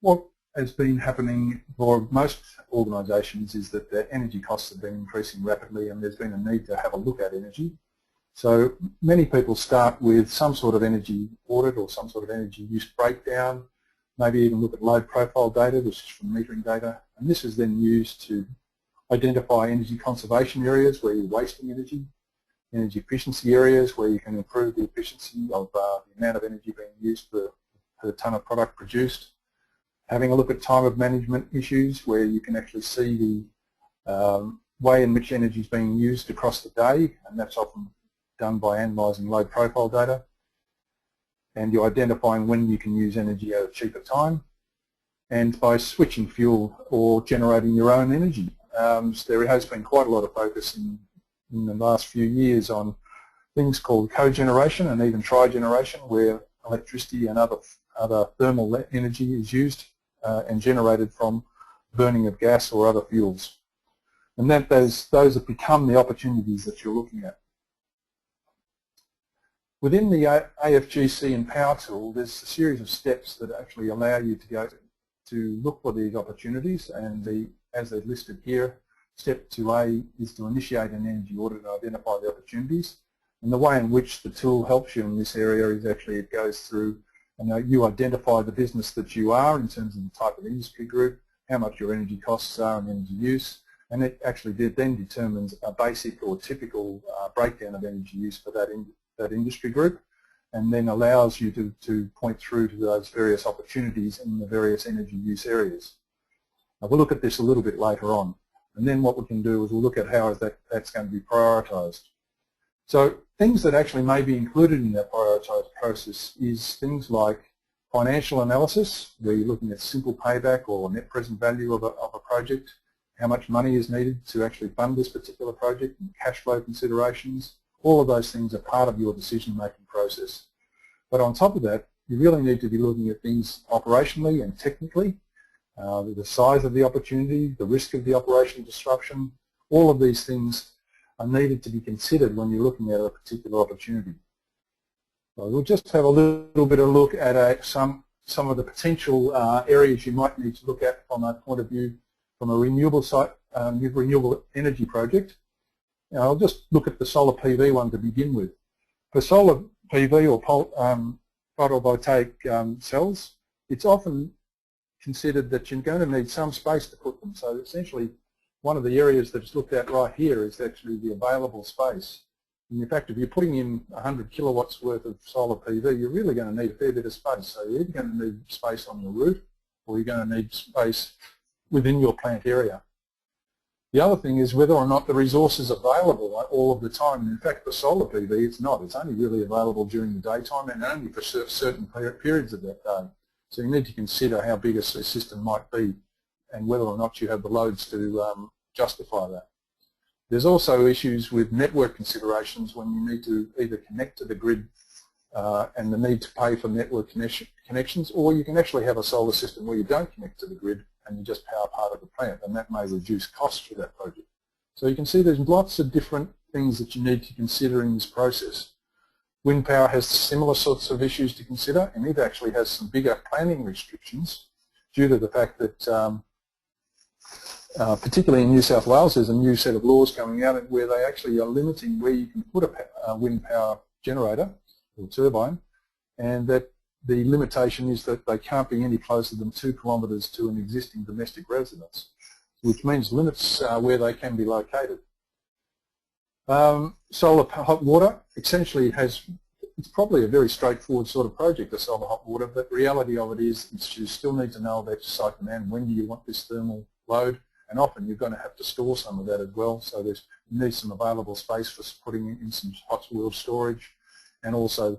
what has been happening for most organisations is that their energy costs have been increasing rapidly, and there's been a need to have a look at energy. So many people start with some sort of energy audit or some sort of energy use breakdown, maybe even look at load profile data, which is from metering data, and this is then used to identify energy conservation areas where you're wasting energy, energy efficiency areas where you can improve the efficiency of the amount of energy being used per tonne of product produced, having a look at time of management issues where you can actually see the way in which energy is being used across the day, and that's often done by analysing load profile data, and you're identifying when you can use energy at a cheaper time, and by switching fuel or generating your own energy. There has been quite a lot of focus in the last few years on things called cogeneration and even trigeneration, where electricity and other thermal energy is used and generated from burning of gas or other fuels. And those have become the opportunities that you're looking at. Within the AFGC and Power Tool, there's a series of steps that actually allow you to go to look for these opportunities, and as they're listed here, step 2A is to initiate an energy audit and identify the opportunities. And the way in which the tool helps you in this area is actually it goes through, you identify the business that you are in terms of the type of industry group, how much your energy costs are and energy use, and it actually then determines a basic or typical breakdown of energy use for that industry group, and then allows you to point through to those various opportunities in the various energy use areas. Now, we'll look at this a little bit later on, and then what we can do is we'll look at how that's going to be prioritised. So things that actually may be included in that prioritised process is things like financial analysis, where you're looking at simple payback or net present value of a project, how much money is needed to actually fund this particular project, and cash flow considerations. All of those things are part of your decision-making process. But on top of that, you really need to be looking at things operationally and technically, the size of the opportunity, the risk of the operational disruption. All of these things are needed to be considered when you're looking at a particular opportunity. So we'll just have a little bit of a look at some of the potential areas you might need to look at from a point of view from a renewable energy project. Now, I'll just look at the solar PV one to begin with. For solar PV or photovoltaic cells, it's often considered that you're going to need some space to put them. So essentially, one of the areas that's looked at right here is actually the available space. And in fact, if you're putting in 100 kilowatts worth of solar PV, you're really going to need a fair bit of space. So you're either going to need space on your roof, or you're going to need space within your plant area. The other thing is whether or not the resource is available all of the time. In fact, for solar PV, it's not. It's only really available during the daytime and only for certain periods of that day. So you need to consider how big a system might be and whether or not you have the loads to justify that. There's also issues with network considerations when you need to either connect to the grid and the need to pay for network connections, or you can actually have a solar system where you don't connect to the grid and you just power part of the plant, and that may reduce costs for that project. So you can see there's lots of different things that you need to consider in this process. Wind power has similar sorts of issues to consider, and it actually has some bigger planning restrictions due to the fact that particularly in New South Wales, there's a new set of laws coming out where they actually are limiting where you can put a wind power generator or turbine, and that the limitation is that they can't be any closer than 2 kilometres to an existing domestic residence, which means limits where they can be located. Solar hot water essentially it's probably a very straightforward sort of project, the solar hot water, but the reality of it is you still need to know about your site demand, when do you want this thermal load, and often you're going to have to store some of that as well, so you need some available space for putting in some hot water storage, and also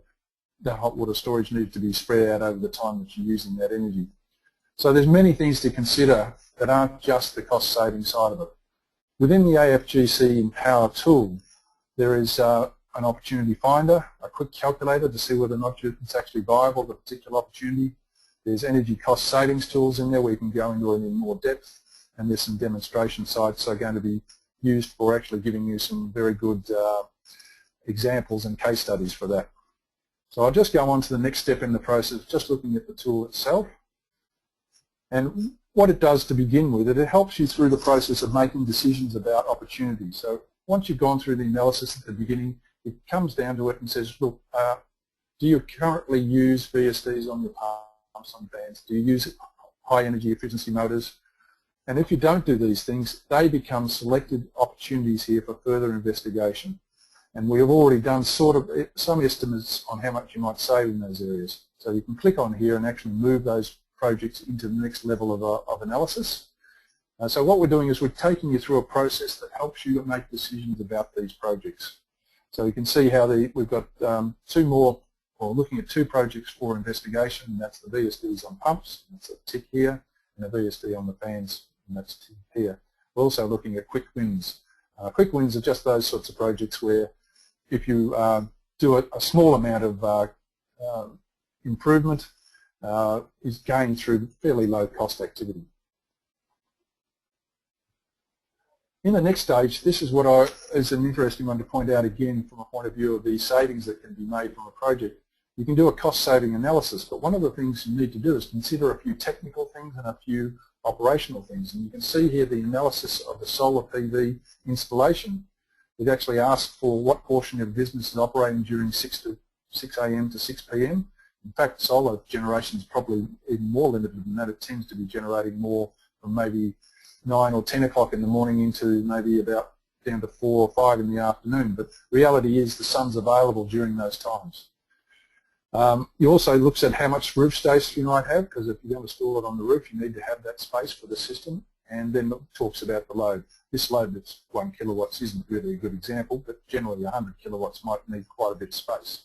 that hot water storage needs to be spread out over the time that you're using that energy. So there's many things to consider that aren't just the cost saving side of it. Within the AFGC and Power tool, there is an opportunity finder, a quick calculator to see whether or not it's actually viable, the particular opportunity. There's energy cost savings tools in there where you can go into it in more depth, and there's some demonstration sites that are going to be used for actually giving you some very good examples and case studies for that. So I'll just go on to the next step in the process, just looking at the tool itself. And what it does to begin with, it helps you through the process of making decisions about opportunities. So once you've gone through the analysis at the beginning, it comes down to it and says, look, do you currently use VSDs on your pumps and fans? Do you use high energy efficiency motors? And if you don't do these things, they become selected opportunities here for further investigation. And we have already done sort of some estimates on how much you might save in those areas. So you can click on here and actually move those projects into the next level of analysis. So what we're doing is we're taking you through a process that helps you make decisions about these projects. So you can see how we've got two more, or looking at two projects for investigation, and that's the VSDs on pumps, that's a tick here, and the VSD on the fans, and that's a tick here. We're also looking at quick wins. Quick wins are just those sorts of projects where if you do a small amount of improvement, is gained through fairly low cost activity. In the next stage, this is what is an interesting one to point out again from a point of view of the savings that can be made from a project. You can do a cost-saving analysis, but one of the things you need to do is consider a few technical things and a few operational things. And you can see here the analysis of the solar PV installation. It actually asks for what portion of business is operating during 6 a.m. to 6 p.m. In fact, solar generation is probably even more limited than that. It tends to be generating more from maybe 9 or 10 o'clock in the morning into maybe about down to 4 or 5 in the afternoon. But reality is the sun's available during those times. It also looks at how much roof space you might have, because if you're going to store it on the roof, you need to have that space for the system. And then it talks about the load. This load that's 1 kilowatts isn't really a good example, but generally 100 kilowatts might need quite a bit of space.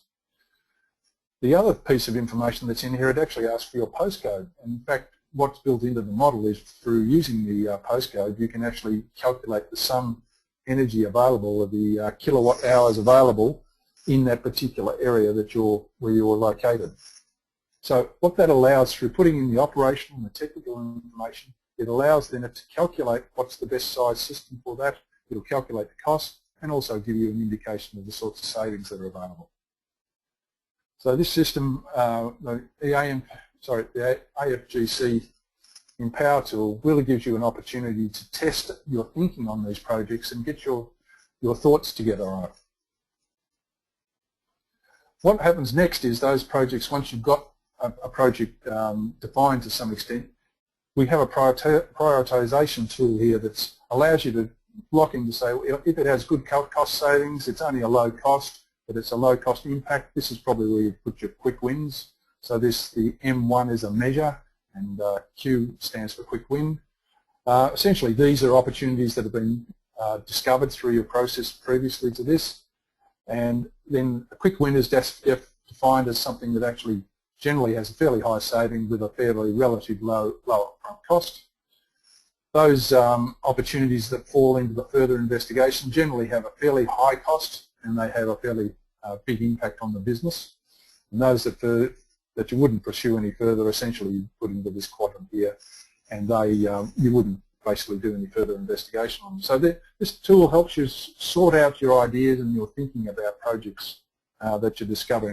The other piece of information that's in here, it actually asks for your postcode. And in fact, what's built into the model is through using the postcode, you can actually calculate the sun energy available, or the kilowatt hours available in that particular area that where you're located. So what that allows, through putting in the operational and the technical information, it allows then it to calculate what's the best size system for that. It'll calculate the cost and also give you an indication of the sorts of savings that are available. So this system, the AFGC Empower tool really gives you an opportunity to test your thinking on these projects and get your thoughts together on it. What happens next is those projects, once you've got a project defined to some extent, we have a prioritization tool here that allows you to lock in to say, well, if it has good cost savings, it's only a low cost, but it's a low cost impact. This is probably where you put your quick wins. So the M1 is a measure, and Q stands for quick win. Essentially, these are opportunities that have been discovered through your process previously to this. And then a quick win is defined as something that actually generally has a fairly high saving with a fairly relatively low upfront cost. Those opportunities that fall into the further investigation generally have a fairly high cost, and they have a fairly big impact on the business. And those that you wouldn't pursue any further, essentially you put into this quadrant here, and you wouldn't basically do any further investigation on them. So this tool helps you sort out your ideas and your thinking about projects that you're discovering.